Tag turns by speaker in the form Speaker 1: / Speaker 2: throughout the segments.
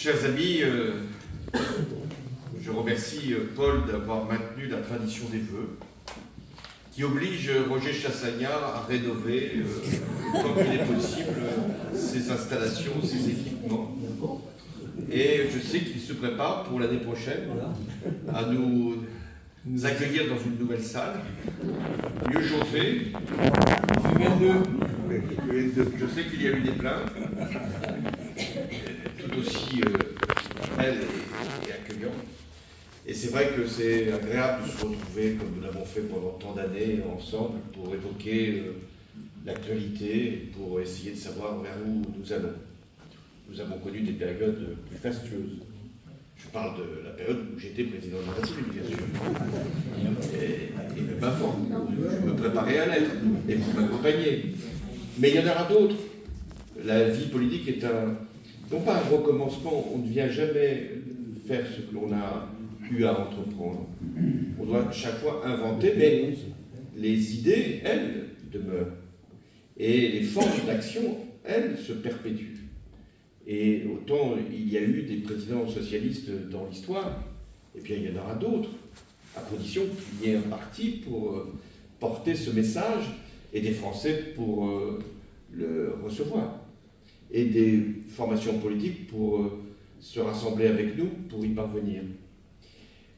Speaker 1: Chers amis, je remercie Paul d'avoir maintenu la tradition des vœux qui oblige Roger Chassagnard à rénover, comme il est possible, ses installations, ses équipements. Et je sais qu'il se prépare pour l'année prochaine à nous accueillir dans une nouvelle salle, mieux chauffée. Je sais qu'il y a eu des plaintes, tout aussi belles et accueillantes. Et c'est vrai que c'est agréable de se retrouver, comme nous l'avons fait pendant tant d'années, ensemble, pour évoquer l'actualité, pour essayer de savoir vers où nous allons. Nous avons connu des périodes plus fastueuses. Je parle de la période où j'étais président de la République, bien sûr. Et même avant, je me préparais à l'être, et vous m'accompagnez. Mais il y en aura d'autres. La vie politique est non pas un recommencement, on ne vient jamais faire ce que l'on a eu à entreprendre. On doit chaque fois inventer, mais les idées, elles, demeurent. Et les formes d'action, elles, se perpétuent. Et autant il y a eu des présidents socialistes dans l'histoire, et bien il y en aura d'autres, à condition qu'il y ait un parti pour porter ce message, et des Français pour le recevoir, et des formations politiques pour se rassembler avec nous pour y parvenir.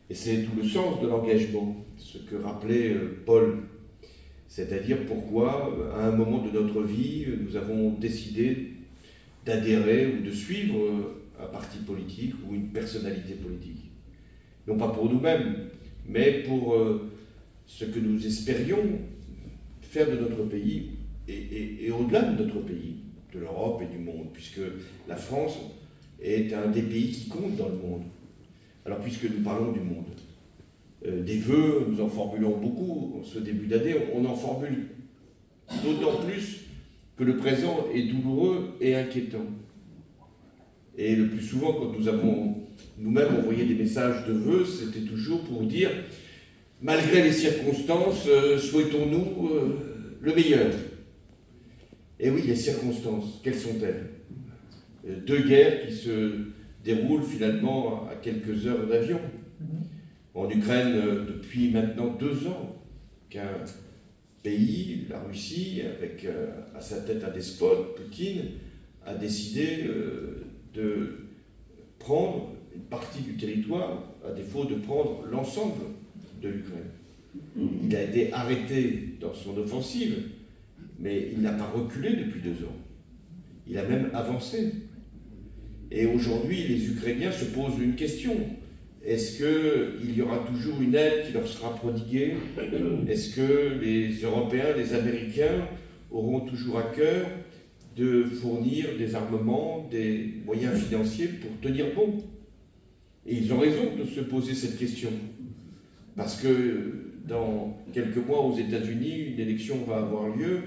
Speaker 1: Et c'est tout le sens de l'engagement, ce que rappelait Paul, c'est-à-dire pourquoi, à un moment de notre vie, nous avons décidé d'adhérer ou de suivre un parti politique ou une personnalité politique. Non pas pour nous-mêmes, mais pour ce que nous espérions faire de notre pays et au-delà de notre pays, de l'Europe et du monde, puisque la France est un des pays qui compte dans le monde. Alors puisque nous parlons du monde, des vœux, nous en formulons beaucoup en ce début d'année, on en formule d'autant plus que le présent est douloureux et inquiétant. Et le plus souvent, quand nous avons nous-mêmes envoyé des messages de vœux, c'était toujours pour dire, malgré les circonstances, souhaitons-nous le meilleur. Et oui, les circonstances, quelles sont-elles? Deux guerres qui se déroulent finalement à quelques heures d'avion. En Ukraine, depuis maintenant 2 ans, qu'un pays, la Russie, avec à sa tête un despote, Poutine, a décidé de prendre une partie du territoire, à défaut de prendre l'ensemble de l'Ukraine. Il a été arrêté dans son offensive, mais il n'a pas reculé depuis 2 ans. Il a même avancé. Et aujourd'hui, les Ukrainiens se posent une question. Est-ce qu'il y aura toujours une aide qui leur sera prodiguée? Est-ce que les Européens, les Américains auront toujours à cœur de fournir des armements, des moyens financiers pour tenir bon? Et ils ont raison de se poser cette question. Parce que dans quelques mois aux États-Unis, une élection va avoir lieu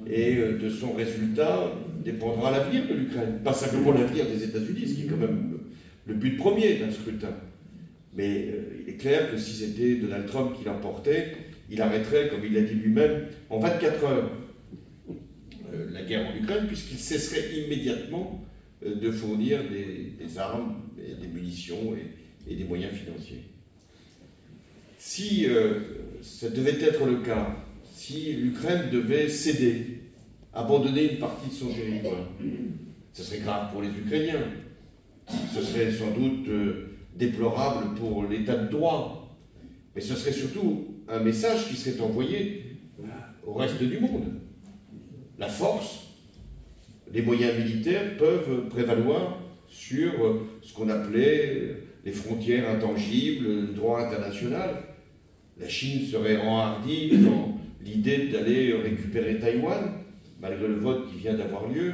Speaker 1: et de son résultat dépendra l'avenir de l'Ukraine. Pas simplement l'avenir des États-Unis, ce qui est quand même le but premier d'un scrutin. Mais il est clair que si c'était Donald Trump qui l'emportait, il arrêterait, comme il l'a dit lui-même, en 24 heures la guerre en Ukraine, puisqu'il cesserait immédiatement de fournir des armes, et des munitions et des moyens financiers. Si ça devait être le cas, si l'Ukraine devait céder, abandonner une partie de son territoire, ce serait grave pour les Ukrainiens. Ce serait sans doute déplorable pour l'état de droit, mais ce serait surtout un message qui serait envoyé au reste du monde. La force, les moyens militaires peuvent prévaloir sur ce qu'on appelait les frontières intangibles, le droit international. La Chine serait enhardie dans l'idée d'aller récupérer Taïwan, malgré le vote qui vient d'avoir lieu.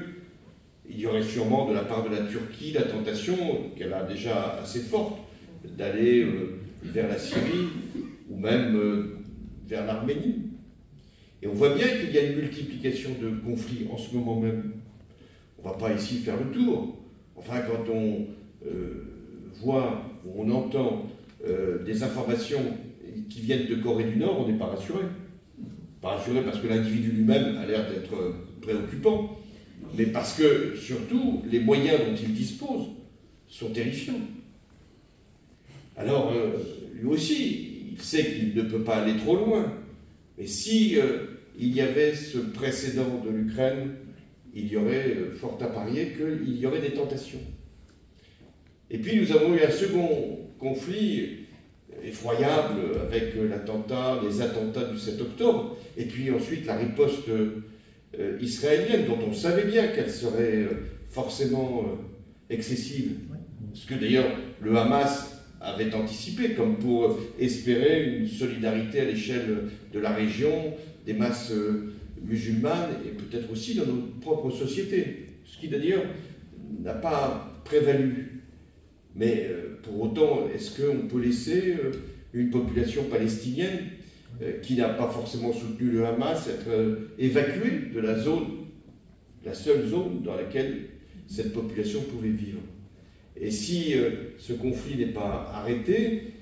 Speaker 1: Il y aurait sûrement de la part de la Turquie la tentation, qu'elle a déjà assez forte, d'aller vers la Syrie ou même vers l'Arménie. Et on voit bien qu'il y a une multiplication de conflits en ce moment même. On ne va pas ici faire le tour. Enfin, quand on voit ou on entend des informations qui viennent de Corée du Nord, on n'est pas rassuré. Pas rassuré parce que l'individu lui-même a l'air d'être préoccupant, mais parce que, surtout, les moyens dont il dispose sont terrifiants. Alors, lui aussi, il sait qu'il ne peut pas aller trop loin. Mais si il y avait ce précédent de l'Ukraine, il y aurait fort à parier qu'il y aurait des tentations. Et puis nous avons eu un second conflit effroyable avec les attentats du 7 octobre, et puis ensuite la riposte israélienne, dont on savait bien qu'elle serait forcément excessive. Ce que d'ailleurs le Hamas avait anticipé, comme pour espérer une solidarité à l'échelle de la région, des masses musulmanes, et peut-être aussi dans notre propre société, ce qui d'ailleurs n'a pas prévalu. Mais pour autant, est-ce qu'on peut laisser une population palestinienne qui n'a pas forcément soutenu le Hamas être évacuée de la zone, la seule zone dans laquelle cette population pouvait vivre? Et si ce conflit n'est pas arrêté,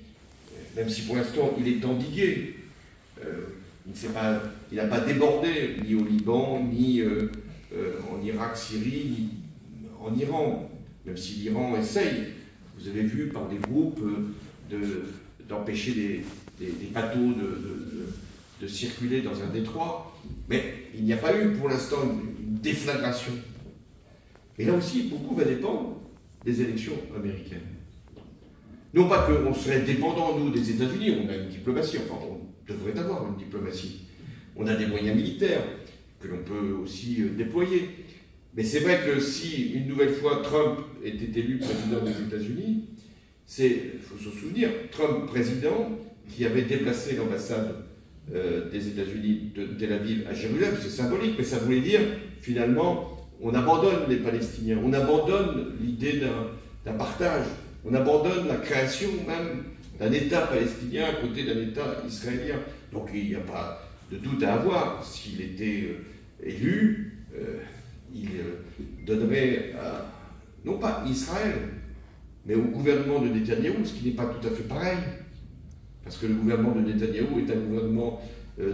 Speaker 1: même si pour l'instant il est endigué, il n'a pas débordé ni au Liban, ni en Irak, Syrie, ni en Iran, même si l'Iran essaye, vous avez vu, par des groupes, d'empêcher des bateaux de circuler dans un détroit, mais il n'y a pas eu pour l'instant une déflagration. Et là aussi, beaucoup va dépendre des élections américaines. Non pas qu'on serait dépendant, nous, des États-Unis, on a une diplomatie, enfin on devrait avoir une diplomatie. On a des moyens militaires que l'on peut aussi déployer. Mais c'est vrai que si une nouvelle fois Trump était élu président des États-Unis, il faut se souvenir, Trump président qui avait déplacé l'ambassade des États-Unis de Tel Aviv à Jérusalem, c'est symbolique, mais ça voulait dire finalement on abandonne les Palestiniens, on abandonne l'idée d'un partage, on abandonne la création même d'un État palestinien à côté d'un État israélien. Donc il n'y a pas de doute à avoir. S'il était élu, il donnerait à, non pas Israël, mais au gouvernement de Netanyahou, ce qui n'est pas tout à fait pareil. Parce que le gouvernement de Netanyahou est un gouvernement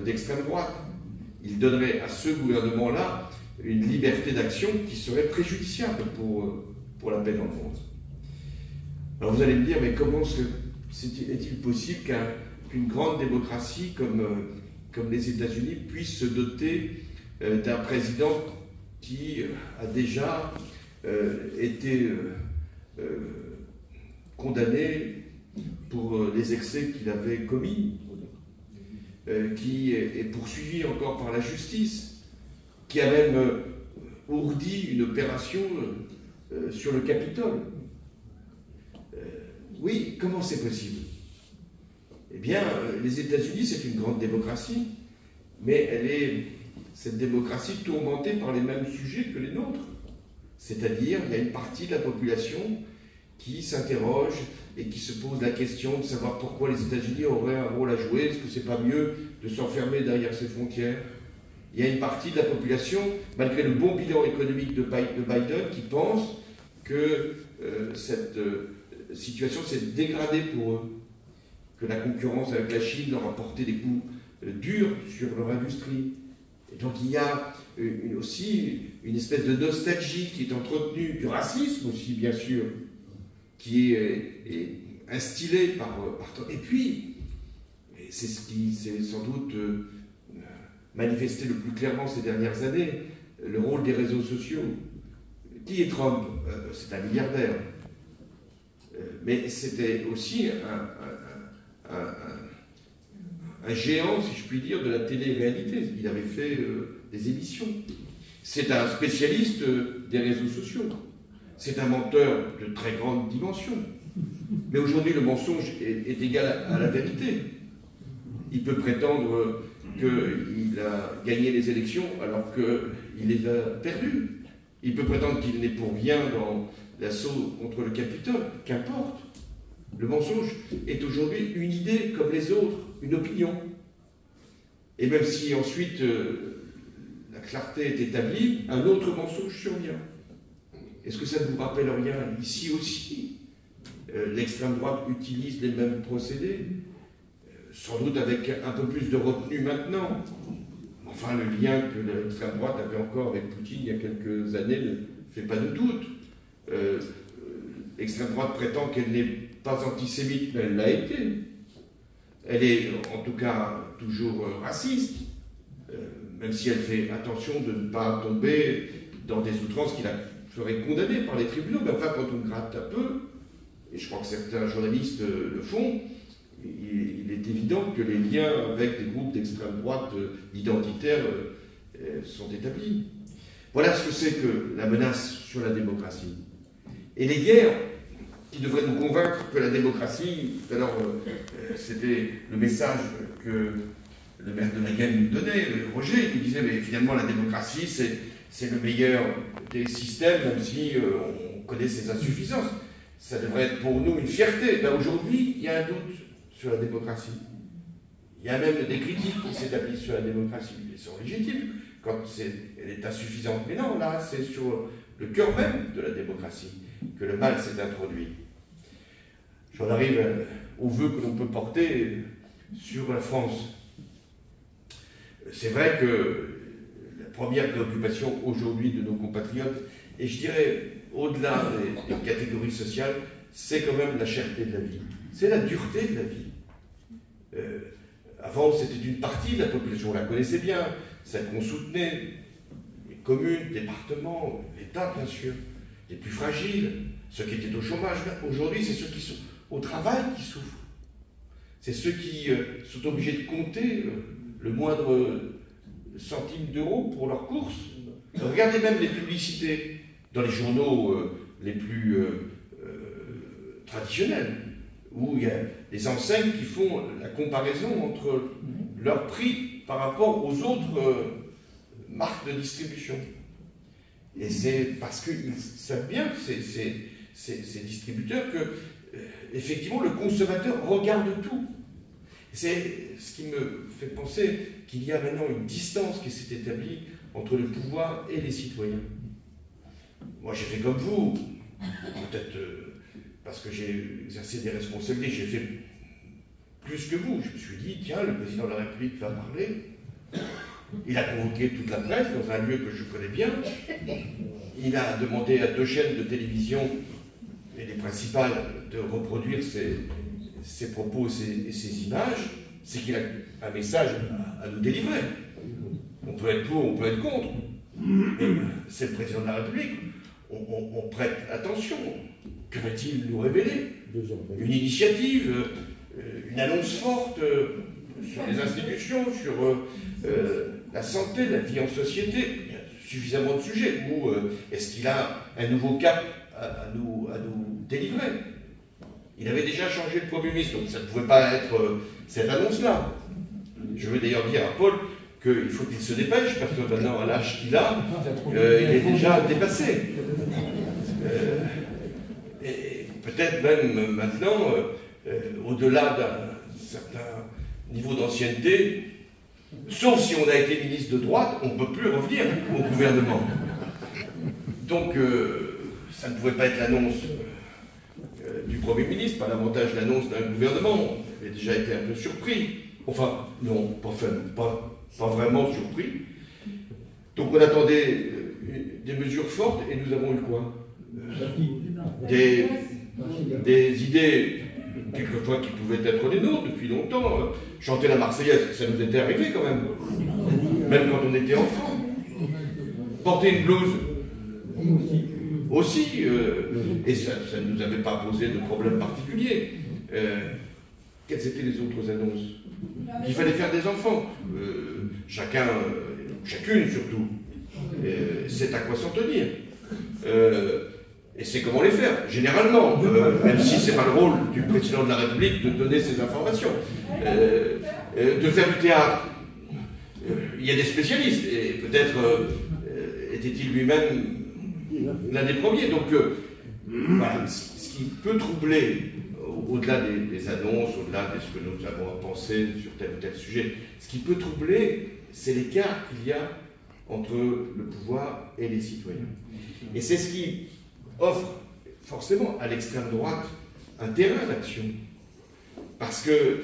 Speaker 1: d'extrême droite. Il donnerait à ce gouvernement-là une liberté d'action qui serait préjudiciable pour la paix dans le monde. Alors vous allez me dire, mais comment est-il possible qu'une grande démocratie comme les États-Unis puisse se doter d'un président qui a déjà été condamné pour les excès qu'il avait commis, qui est poursuivi encore par la justice, qui a même ourdi une opération sur le Capitole. Oui, comment c'est possible? Eh bien, les États-Unis, c'est une grande démocratie, mais cette démocratie tourmentée par les mêmes sujets que les nôtres. C'est-à-dire, il y a une partie de la population qui s'interroge et qui se pose la question de savoir pourquoi les États-Unis auraient un rôle à jouer. Est-ce que c'est pas mieux de s'enfermer derrière ses frontières? Il y a une partie de la population, malgré le bon bilan économique de Biden, qui pense que cette situation s'est dégradée pour eux, que la concurrence avec la Chine leur a porté des coups durs sur leur industrie. Et donc il y a aussi une espèce de nostalgie qui est entretenue, du racisme aussi bien sûr, qui est instillé par et puis, c'est ce qui s'est sans doute manifesté le plus clairement ces dernières années, le rôle des réseaux sociaux. Qui est Trump? C'est un milliardaire. Mais c'était aussi un géant, si je puis dire, de la télé-réalité. Il avait fait des émissions. C'est un spécialiste des réseaux sociaux. C'est un menteur de très grande dimension. Mais aujourd'hui, le mensonge est égal à la vérité. Il peut prétendre qu'il a gagné les élections alors qu'il les a perdues. Il peut prétendre qu'il n'est pour rien dans l'assaut contre le Capitole. Qu'importe. Le mensonge est aujourd'hui une idée comme les autres, une opinion. Et même si ensuite la clarté est établie, un autre mensonge survient. Est-ce que ça ne vous rappelle rien? Ici aussi, l'extrême droite utilise les mêmes procédés, sans doute avec un peu plus de retenue maintenant. Enfin, le lien que l'extrême droite avait encore avec Poutine il y a quelques années ne fait pas de doute. l'extrême droite prétend qu'elle n'est pas antisémite, mais elle l'a été. Elle est en tout cas toujours raciste, même si elle fait attention de ne pas tomber dans des outrances qui la feraient condamner par les tribunaux. Mais enfin, quand on gratte un peu, et je crois que certains journalistes le font, il est évident que les liens avec des groupes d'extrême droite identitaires sont établis. Voilà ce que c'est que la menace sur la démocratie. Et les guerres qui devraient nous convaincre que la démocratie, alors c'était le message que le maire de Mayenne nous donnait, Roger, il nous disait, mais finalement la démocratie c'est le meilleur des systèmes, même si on connaît ses insuffisances. Ça devrait être pour nous une fierté. Ben, aujourd'hui, il y a un doute sur la démocratie. Il y a même des critiques qui s'établissent sur la démocratie. Elles sont légitimes quand elle est insuffisante. Mais non, là, c'est sur le cœur même de la démocratie que le mal s'est introduit. J'en arrive aux vœux que l'on peut porter sur la France. C'est vrai que la première préoccupation aujourd'hui de nos compatriotes, et je dirais au-delà des catégories sociales, c'est quand même la cherté de la vie. C'est la dureté de la vie. Avant, c'était une partie de la population, on la connaissait bien, celle qu'on soutenait, les communes, départements, l'État bien sûr, les plus fragiles, ceux qui étaient au chômage. Aujourd'hui, c'est ceux qui sont au travail qui souffrent. C'est ceux qui sont obligés de compter le moindre centime d'euro pour leurs courses. Regardez même les publicités dans les journaux les plus traditionnels, où il y a des enseignes qui font la comparaison entre leur prix par rapport aux autres marques de distribution. Et c'est parce qu'ils savent bien, ces distributeurs, que effectivement le consommateur regarde tout. C'est ce qui me fait penser qu'il y a maintenant une distance qui s'est établie entre le pouvoir et les citoyens. Moi j'ai fait comme vous, peut-être parce que j'ai exercé des responsabilités, j'ai fait plus que vous. Je me suis dit, tiens, le président de la République va parler. Il a convoqué toute la presse dans un lieu que je connais bien. Il a demandé à 2 chaînes de télévision, et les principales, de reproduire ses propos et ses images. C'est qu'il a un message à nous délivrer. On peut être pour, on peut être contre. C'est le président de la République. On prête attention. Que va-t-il nous révéler? Une initiative, une annonce forte sur les institutions, sur la santé, la vie en société. Il y a suffisamment de sujets. Ou est-ce qu'il a un nouveau cap à nous délivrer? Il avait déjà changé de Premier ministre, donc ça ne pouvait pas être cette annonce-là. Je veux d'ailleurs dire à Paul qu'il faut qu'il se dépêche, parce que maintenant, à l'âge qu'il a, il est déjà dépassé. Et peut-être même maintenant, au-delà d'un certain niveau d'ancienneté, sauf si on a été ministre de droite, on ne peut plus revenir au gouvernement. Donc, ça ne pouvait pas être l'annonce du Premier ministre, pas davantage l'annonce d'un gouvernement. On avait déjà été un peu surpris. Enfin, non, pas vraiment surpris. Donc on attendait des mesures fortes et nous avons eu quoi? Des idées, quelquefois, qui pouvaient être les nôtres depuis longtemps. Chanter la Marseillaise, ça nous était arrivé quand même. Même quand on était enfant. Porter une blouse aussi, et ça ne nous avait pas posé de problème particulier. Quelles étaient les autres annonces? Qu'il fallait faire des enfants. Chacune surtout, c'est à quoi s'en tenir. Et c'est comment les faire, généralement, même si ce n'est pas le rôle du président de la République de donner ces informations. De faire du théâtre, il y a des spécialistes, et peut-être était-il lui-même l'un des premiers. Donc, voilà, ce qui peut troubler, au-delà des annonces, au-delà de ce que nous avons à penser sur tel ou tel sujet, ce qui peut troubler, c'est l'écart qu'il y a entre le pouvoir et les citoyens. Et c'est ce qui offre forcément à l'extrême droite un terrain d'action. Parce que,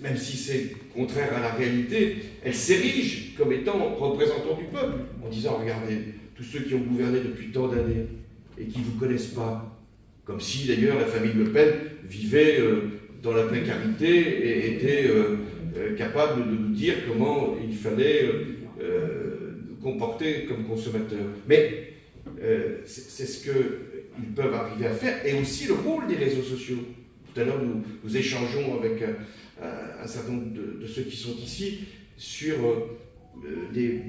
Speaker 1: même si c'est contraire à la réalité, elle s'érige comme étant représentant du peuple, en disant, regardez, tous ceux qui ont gouverné depuis tant d'années et qui ne vous connaissent pas, Comme si d'ailleurs la famille Le Pen vivait dans la précarité et était capable de nous dire comment il fallait comporter comme consommateur. Mais c'est ce qu'ils peuvent arriver à faire, et aussi le rôle des réseaux sociaux. Tout à l'heure, nous échangeons avec un certain nombre de ceux qui sont ici sur des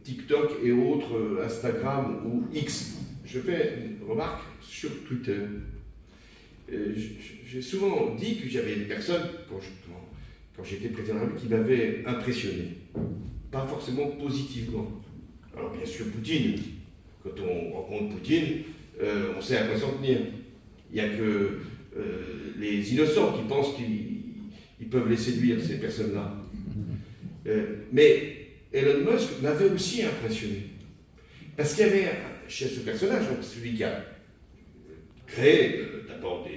Speaker 1: TikTok et autres, Instagram ou X. Je fais une remarque sur Twitter. J'ai souvent dit que j'avais des personnes, quand j'étais président de la République, qui m'avaient impressionné. Pas forcément positivement. Alors bien sûr, Poutine, quand on rencontre Poutine, on sait à quoi s'en tenir. Il n'y a que les innocents qui pensent qu'ils peuvent les séduire, ces personnes-là. Mais Elon Musk m'avait aussi impressionné. Parce qu'il y avait chez ce personnage, donc celui qui a créé d'abord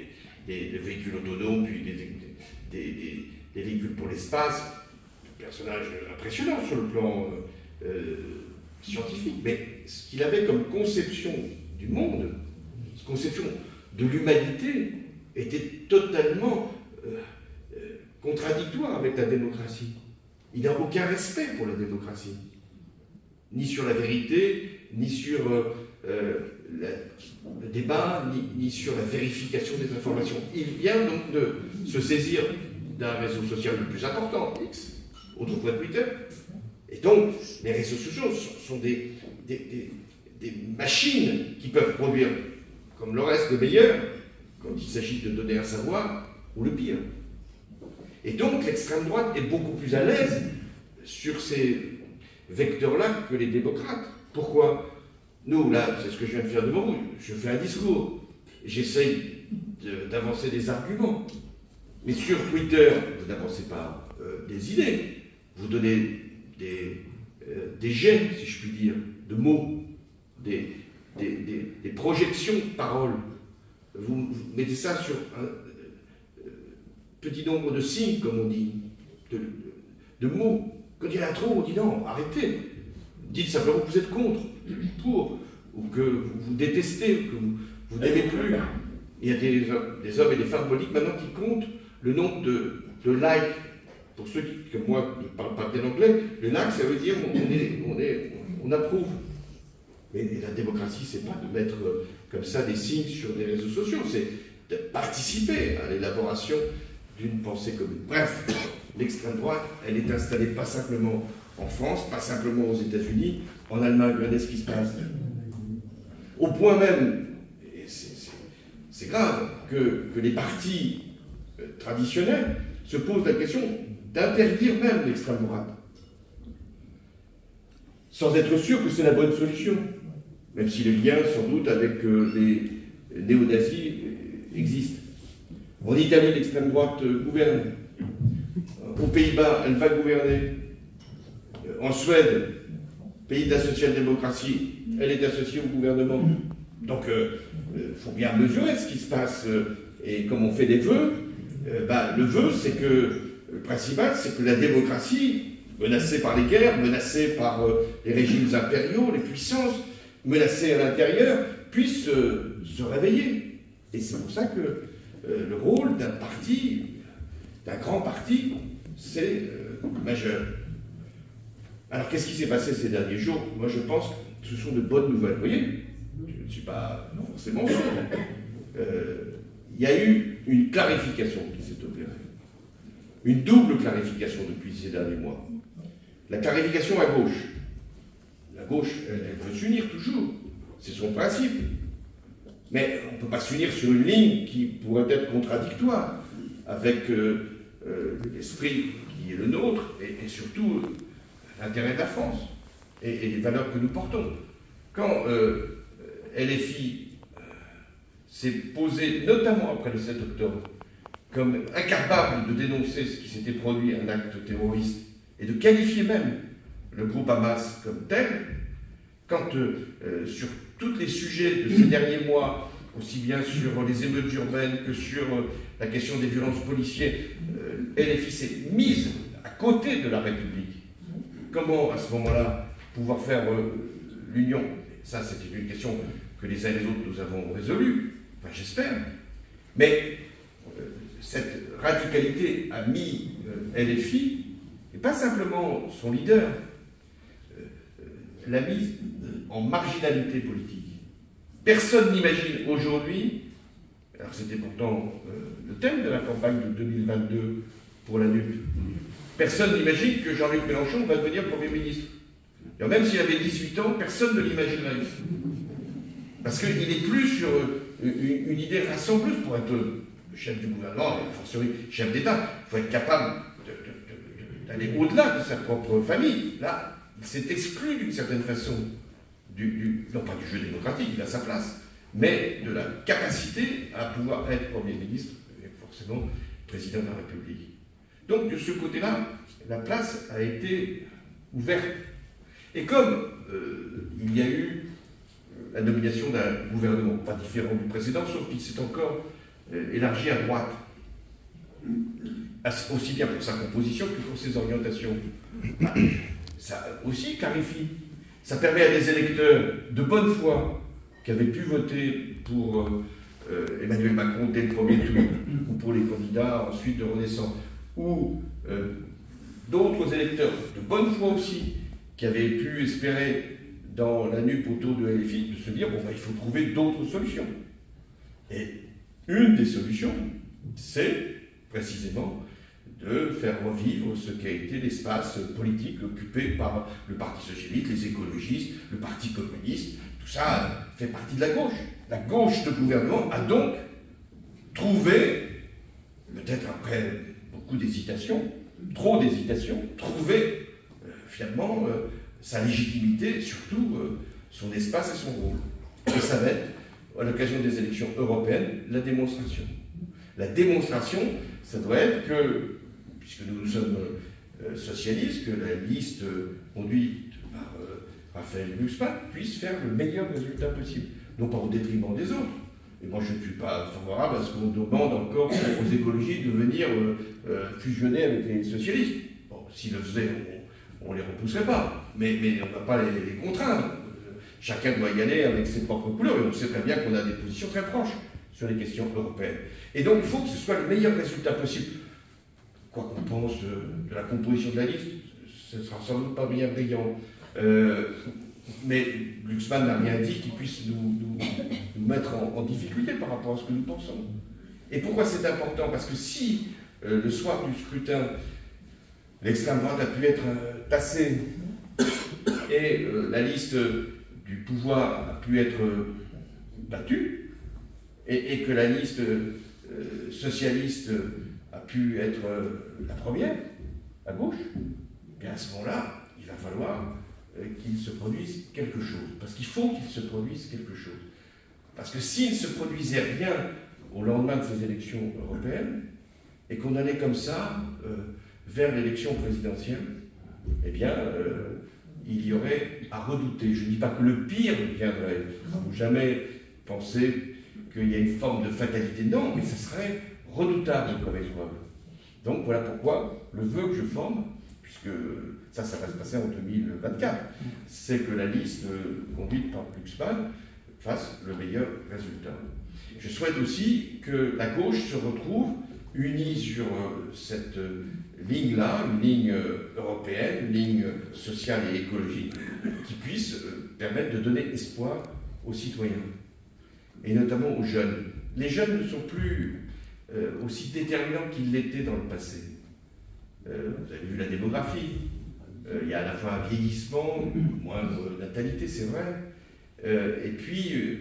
Speaker 1: des véhicules autonomes, puis des véhicules pour l'espace, un personnage impressionnant sur le plan scientifique, mais ce qu'il avait comme conception du monde, conception de l'humanité, était totalement contradictoire avec la démocratie. Il n'a aucun respect pour la démocratie, ni sur la vérité, ni sur le débat, ni sur la vérification des informations. Il vient donc de se saisir d'un réseau social le plus important, X, autrefois Twitter. Et donc, les réseaux sociaux sont des machines qui peuvent produire, comme le reste, le meilleur, quand il s'agit de donner un savoir, ou le pire. Et donc, l'extrême droite est beaucoup plus à l'aise sur ces vecteurs-là que les démocrates. Pourquoi? Nous, là, c'est ce que je viens de faire devant vous, je fais un discours, j'essaye d'avancer des arguments. Mais sur Twitter, vous n'avancez pas des idées, vous donnez des jets, si je puis dire, de mots, des projections de paroles. Vous mettez ça sur un petit nombre de signes, comme on dit, de mots. Quand il y en a trop, on dit non, arrêtez. Dites simplement que vous êtes contre, pour, ou que vous détestez, ou que vous n'aimez plus. Il y a des hommes et des femmes politiques maintenant qui comptent le nombre de likes. Pour ceux qui, comme moi, ne parlent pas bien anglais, le like, ça veut dire on approuve. Mais la démocratie, c'est pas de mettre comme ça des signes sur les réseaux sociaux, c'est de participer à l'élaboration d'une pensée commune. Bref, l'extrême droite, elle est installée pas simplement en France, pas simplement aux États-Unis, en Allemagne. Regardez ce qui se passe. Au point même, et c'est grave, que les partis traditionnels se posent la question d'interdire même l'extrême droite, sans être sûr que c'est la bonne solution, même si les liens, sans doute, avec les néo-nazis existent. En Italie, l'extrême droite gouverne. Aux Pays-Bas, elle va gouverner. En Suède, pays de la social-démocratie, elle est associée au gouvernement. Donc, il faut bien mesurer ce qui se passe. Et comme on fait des vœux, le vœu, c'est que le principal, c'est que la démocratie, menacée par les guerres, menacée par les régimes impériaux, les puissances, menacée à l'intérieur, puisse se réveiller. Et c'est pour ça que le rôle d'un parti, d'un grand parti, c'est majeur. Alors, qu'est-ce qui s'est passé ces derniers jours? Moi, je pense que ce sont de bonnes nouvelles. Vous voyez, je ne suis pas forcément sûr. Il y a eu une clarification qui s'est opérée. Une double clarification depuis ces derniers mois. La clarification à gauche. La gauche, elle veut s'unir toujours. C'est son principe. Mais on ne peut pas s'unir sur une ligne qui pourrait être contradictoire avec l'esprit qui est le nôtre et surtout l'intérêt de la France et les valeurs que nous portons. Quand LFI s'est posé, notamment après le 7 octobre, comme incapable de dénoncer ce qui s'était produit, un acte terroriste, et de qualifier même le groupe Hamas comme tel, quand sur tous les sujets de ces derniers mois, aussi bien sur les émeutes urbaines que sur la question des violences policières, LFI s'est mise à côté de la République. Comment, à ce moment-là, pouvoir faire l'union? Ça, c'était une question que les uns et les autres nous avons résolue. Enfin, j'espère. Mais cette radicalité a mis LFI, et pas simplement son leader, l'a mise en marginalité politique. Personne n'imagine aujourd'hui, alors c'était pourtant le thème de la campagne de 2022 pour la NUP, personne n'imagine que Jean-Luc Mélenchon va devenir Premier ministre. Alors même s'il avait 18 ans, personne ne l'imaginerait. Parce qu'il n'est plus sur une idée rassembleuse pour être le chef du gouvernement, et a fortiori chef d'État. Il faut être capable d'aller au-delà de sa propre famille. Là, il s'est exclu d'une certaine façon, non pas du jeu démocratique, il a sa place, mais de la capacité à pouvoir être Premier ministre, et forcément président de la République. Donc de ce côté-là, la place a été ouverte. Et comme il y a eu la nomination d'un gouvernement, pas différent du précédent, sauf qu'il s'est encore élargi à droite, aussi bien pour sa composition que pour ses orientations. Ça aussi clarifie. Ça permet à des électeurs de bonne foi qui avaient pu voter pour Emmanuel Macron dès le premier tour, ou pour les candidats ensuite de Renaissance, ou d'autres électeurs de bonne foi aussi, qui avaient pu espérer dans la NUP autour de LFI, de se dire, bon, il faut trouver d'autres solutions. Et une des solutions, c'est précisément de faire revivre ce qui a été l'espace politique occupé par le Parti socialiste, les écologistes, le Parti communiste. Tout ça fait partie de la gauche. La gauche de gouvernement a donc trouvé, peut-être après beaucoup d'hésitation, trop d'hésitation, trouvé finalement sa légitimité, surtout son espace et son rôle. Et ça va être, à l'occasion des élections européennes, la démonstration. La démonstration, ça doit être que, puisque nous sommes socialistes, que la liste conduite par Raphaël Glucksmann puisse faire le meilleur résultat possible, non pas au détriment des autres. Et moi, je ne suis pas favorable à ce qu'on demande encore aux écologistes de venir fusionner avec les socialistes. Bon, s'ils le faisaient, on ne les repousserait pas, mais on ne va pas les contraindre. Chacun doit y aller avec ses propres couleurs, et on sait très bien qu'on a des positions très proches sur les questions européennes. Et donc, il faut que ce soit le meilleur résultat possible. Quoi qu'on pense de la composition de la liste, ce ne sera sans doute pas bien brillant. Mais Glucksmann n'a rien dit qui puisse nous mettre en difficulté par rapport à ce que nous pensons. Et pourquoi c'est important? Parce que si le soir du scrutin, l'extrême droite a pu être tassée et la liste du pouvoir a pu être battue, et que la liste socialiste a pu être la première, à gauche, bien à ce moment-là, il va falloir qu'il se produise quelque chose. Parce qu'il faut qu'il se produise quelque chose. Parce que s'il ne se produisait rien au lendemain de ces élections européennes, et qu'on allait comme ça vers l'élection présidentielle, eh bien, il y aurait à redouter. Je ne dis pas que le pire viendrait. Il ne faut jamais penser qu'il y a une forme de fatalité. Non, mais ça serait redoutable comme épreuve. Donc voilà pourquoi le vœu que je forme, puisque ça va se passer en 2024, c'est que la liste conduite par Glucksmann fasse le meilleur résultat. Je souhaite aussi que la gauche se retrouve unie sur cette ligne-là, une ligne européenne, une ligne sociale et écologique, qui puisse permettre de donner espoir aux citoyens, et notamment aux jeunes. Les jeunes ne sont plus aussi déterminants qu'ils l'étaient dans le passé. Vous avez vu la démographie, il y a à la fois un vieillissement, moins de natalité, c'est vrai, et puis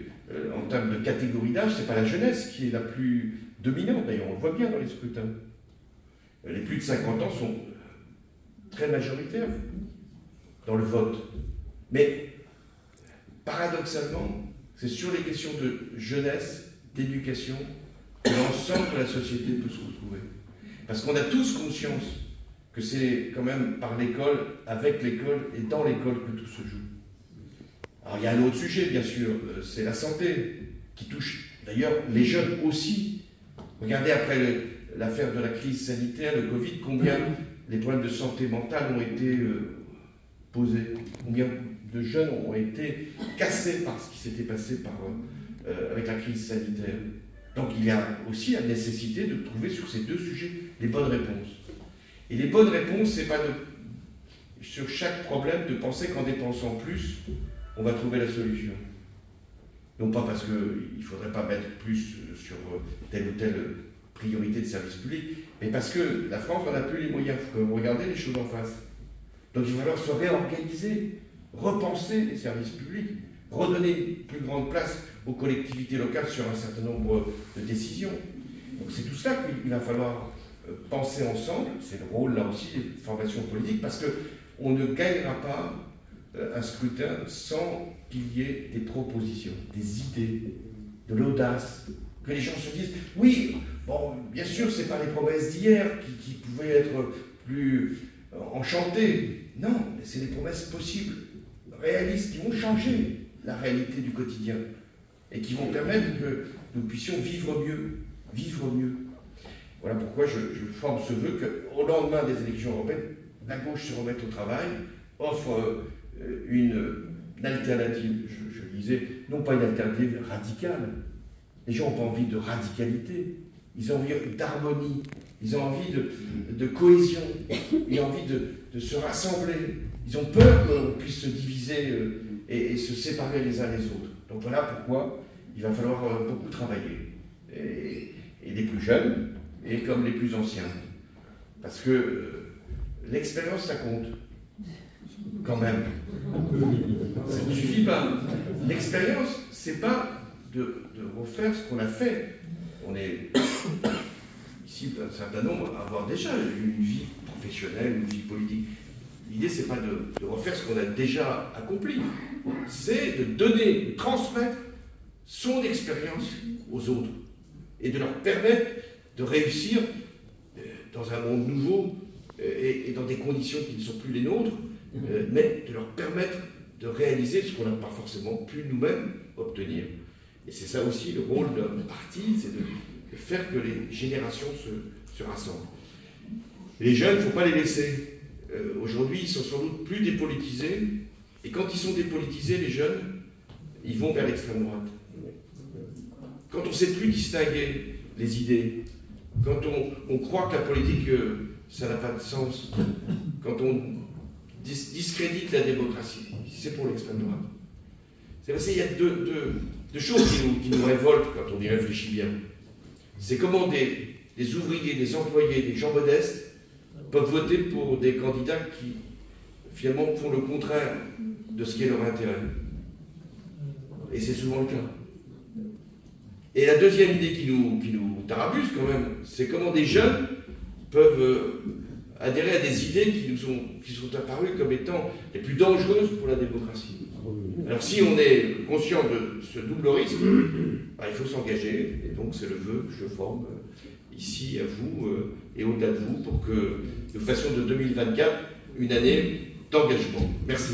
Speaker 1: en termes de catégorie d'âge, c'est pas la jeunesse qui est la plus dominante, d'ailleurs on le voit bien dans les scrutins. Les plus de 50 ans sont très majoritaires dans le vote. Mais paradoxalement, c'est sur les questions de jeunesse, d'éducation, que l'ensemble de la société peut se retrouver. Parce qu'on a tous conscience que c'est quand même par l'école, avec l'école et dans l'école que tout se joue. Alors il y a un autre sujet, bien sûr, c'est la santé, qui touche d'ailleurs les jeunes aussi. Regardez après l'affaire de la crise sanitaire, le Covid, combien les problèmes de santé mentale ont été posés, combien de jeunes ont été cassés par ce qui s'était passé avec la crise sanitaire. Donc il y a aussi la nécessité de trouver sur ces deux sujets les bonnes réponses. Et les bonnes réponses, c'est pas sur chaque problème de penser qu'en dépensant plus, on va trouver la solution. Non pas parce qu'il ne faudrait pas mettre plus sur telle ou telle priorité de service public, mais parce que la France n'en a plus les moyens. Il faut quand même regarder les choses en face. Donc il va falloir se réorganiser, repenser les services publics, redonner une plus grande place aux collectivités locales sur un certain nombre de décisions. Donc c'est tout cela qu'il va falloir penser ensemble. C'est le rôle là aussi des formations politiques, parce qu'on ne gagnera pas un scrutin sans qu'il y ait des propositions, des idées, de l'audace, que les gens se disent oui, bon, bien sûr, ce n'est pas les promesses d'hier qui pouvaient être plus enchantées. Non, mais c'est des promesses possibles, réalistes, qui vont changer la réalité du quotidien et qui vont permettre que nous puissions vivre mieux, vivre mieux. Voilà pourquoi je forme ce vœu qu'au lendemain des élections européennes, la gauche se remette au travail, offre une alternative, je disais, non pas une alternative radicale. Les gens n'ont pas envie de radicalité, ils ont envie d'harmonie, ils ont envie de cohésion, ils ont envie de se rassembler, ils ont peur qu'on puisse se diviser et se séparer les uns les autres. Donc voilà pourquoi il va falloir beaucoup travailler, et les plus jeunes, et comme les plus anciens. Parce que l'expérience, ça compte. Quand même. Ça ne suffit pas. L'expérience, c'est pas de refaire ce qu'on a fait. On est ici un certain nombre à avoir déjà une vie professionnelle, une vie politique. L'idée, c'est pas de refaire ce qu'on a déjà accompli. C'est de donner, de transmettre son expérience aux autres et de leur permettre de réussir dans un monde nouveau et dans des conditions qui ne sont plus les nôtres, mais de leur permettre de réaliser ce qu'on n'a pas forcément pu nous-mêmes obtenir. Et c'est ça aussi le rôle d'un parti, c'est de faire que les générations se rassemblent. Les jeunes, il ne faut pas les laisser. Aujourd'hui, ils sont sans doute plus dépolitisés, et quand ils sont dépolitisés, les jeunes, ils vont vers l'extrême droite. Quand on ne sait plus distinguer les idées, quand on croit que la politique, ça n'a pas de sens, quand on discrédite la démocratie, c'est pour l'extrême droite. C'est parce qu'il y a deux choses qui nous révoltent quand on y réfléchit bien. C'est comment des ouvriers, des employés, des gens modestes peuvent voter pour des candidats qui, finalement, font le contraire de ce qui est leur intérêt. Et c'est souvent le cas. Et la deuxième idée qui nous tarabuse quand même, c'est comment des jeunes peuvent adhérer à des idées qui sont apparues comme étant les plus dangereuses pour la démocratie. Alors si on est conscient de ce double risque, il faut s'engager, et donc c'est le vœu que je forme ici à vous et au-delà de vous pour que nous fassions de 2024 une année d'engagement. Merci.